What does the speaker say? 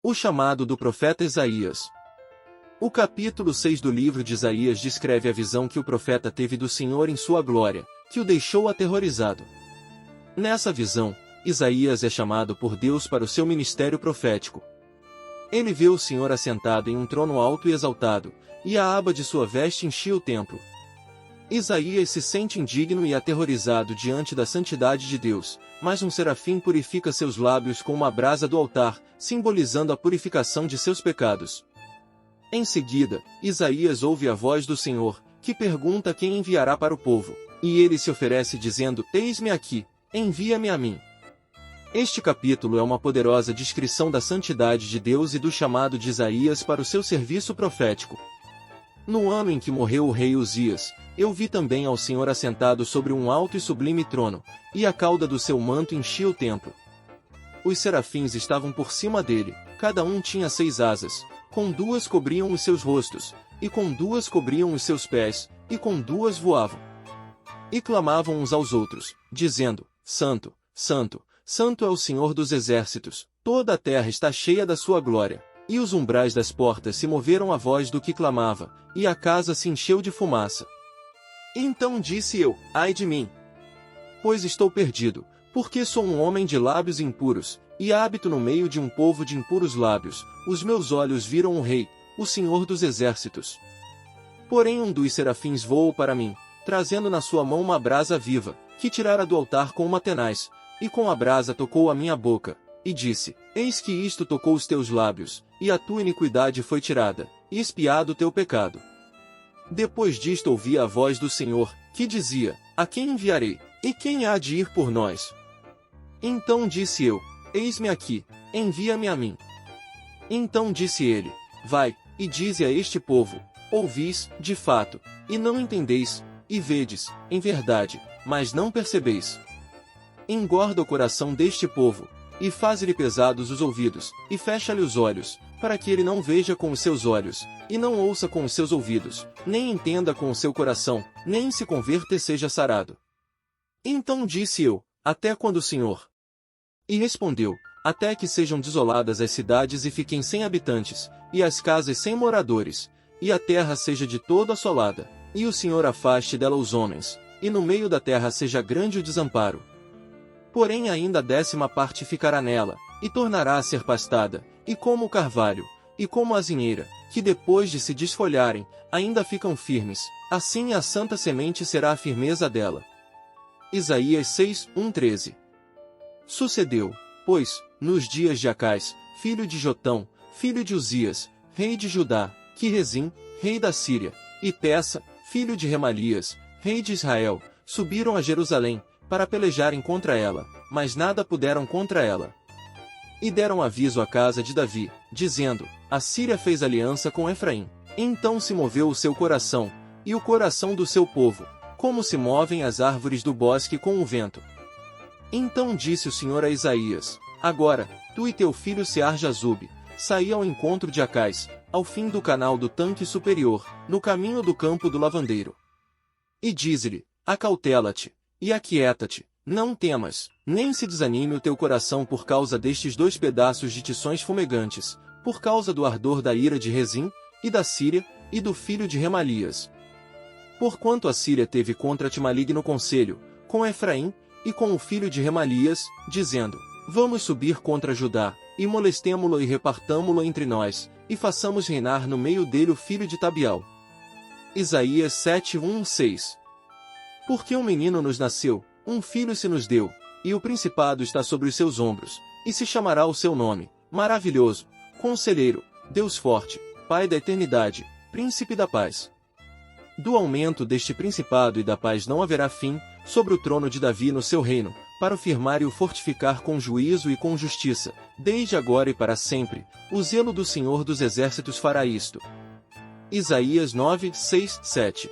O chamado do profeta Isaías. O capítulo 6 do livro de Isaías descreve a visão que o profeta teve do Senhor em sua glória, que o deixou aterrorizado. Nessa visão, Isaías é chamado por Deus para o seu ministério profético. Ele vê o Senhor assentado em um trono alto e exaltado, e a aba de sua veste enchia o templo. Isaías se sente indigno e aterrorizado diante da santidade de Deus, mas um serafim purifica seus lábios com uma brasa do altar, simbolizando a purificação de seus pecados. Em seguida, Isaías ouve a voz do Senhor, que pergunta quem enviará para o povo, e ele se oferece dizendo: Eis-me aqui, envia-me a mim. Este capítulo é uma poderosa descrição da santidade de Deus e do chamado de Isaías para o seu serviço profético. No ano em que morreu o rei Uzias, eu vi também ao Senhor assentado sobre um alto e sublime trono, e a cauda do seu manto enchia o templo. Os serafins estavam por cima dele, cada um tinha 6 asas, com 2 cobriam os seus rostos, e com 2 cobriam os seus pés, e com 2 voavam. E clamavam uns aos outros, dizendo: Santo, Santo, Santo é o Senhor dos exércitos, toda a terra está cheia da sua glória. E os umbrais das portas se moveram à voz do que clamava, e a casa se encheu de fumaça. Então disse eu: Ai de mim! Pois estou perdido, porque sou um homem de lábios impuros, e habito no meio de um povo de impuros lábios. Os meus olhos viram o Rei, o Senhor dos exércitos. Porém um dos serafins voou para mim, trazendo na sua mão uma brasa viva, que tirara do altar com uma tenaz, e com a brasa tocou a minha boca, e disse: Eis que isto tocou os teus lábios, e a tua iniquidade foi tirada, e expiado o teu pecado. Depois disto ouvi a voz do Senhor, que dizia: A quem enviarei? E quem há de ir por nós? Então disse eu: Eis-me aqui, envia-me a mim. Então disse ele: Vai, e dize a este povo: Ouvis, de fato, e não entendeis, e vedes, em verdade, mas não percebeis. Engorda o coração deste povo, e faze-lhe pesados os ouvidos, e fecha-lhe os olhos, para que ele não veja com os seus olhos, e não ouça com os seus ouvidos, nem entenda com o seu coração, nem se converta e seja sarado. Então disse eu: Até quando, Senhor? E respondeu: Até que sejam desoladas as cidades e fiquem sem habitantes, e as casas sem moradores, e a terra seja de todo assolada, e o Senhor afaste dela os homens, e no meio da terra seja grande o desamparo. Porém ainda a 10ª parte ficará nela, e tornará a ser pastada, e como o carvalho, e como a azinheira, que depois de se desfolharem, ainda ficam firmes, assim a santa semente será a firmeza dela. Isaías 6, 1-13. Sucedeu, pois, nos dias de Acais, filho de Jotão, filho de Uzias, rei de Judá, que Rezim, rei da Síria, e Peça, filho de Remalias, rei de Israel, subiram a Jerusalém, para pelejarem contra ela, mas nada puderam contra ela. E deram aviso à casa de Davi, dizendo: A Síria fez aliança com Efraim. Então se moveu o seu coração, e o coração do seu povo, como se movem as árvores do bosque com o vento. Então disse o Senhor a Isaías: Agora, tu e teu filho Sear-Jazube, saí ao encontro de Acais, ao fim do canal do tanque superior, no caminho do campo do lavandeiro. E dize-lhe: Acautela-te, e aquieta-te, não temas, nem se desanime o teu coração por causa destes 2 pedaços de tições fumegantes, por causa do ardor da ira de Rezim, e da Síria, e do filho de Remalias. Porquanto a Síria teve contra ti maligno conselho, com Efraim, e com o filho de Remalias, dizendo: Vamos subir contra Judá, e molestemo-lo e repartamo-lo entre nós, e façamos reinar no meio dele o filho de Tabial. Isaías 7, 1-6. Porque um menino nos nasceu, um filho se nos deu, e o principado está sobre os seus ombros, e se chamará o seu nome: Maravilhoso, Conselheiro, Deus Forte, Pai da Eternidade, Príncipe da Paz. Do aumento deste principado e da paz não haverá fim, sobre o trono de Davi no seu reino, para o firmar e o fortificar com juízo e com justiça, desde agora e para sempre. O zelo do Senhor dos exércitos fará isto. Isaías 9, 6, 7.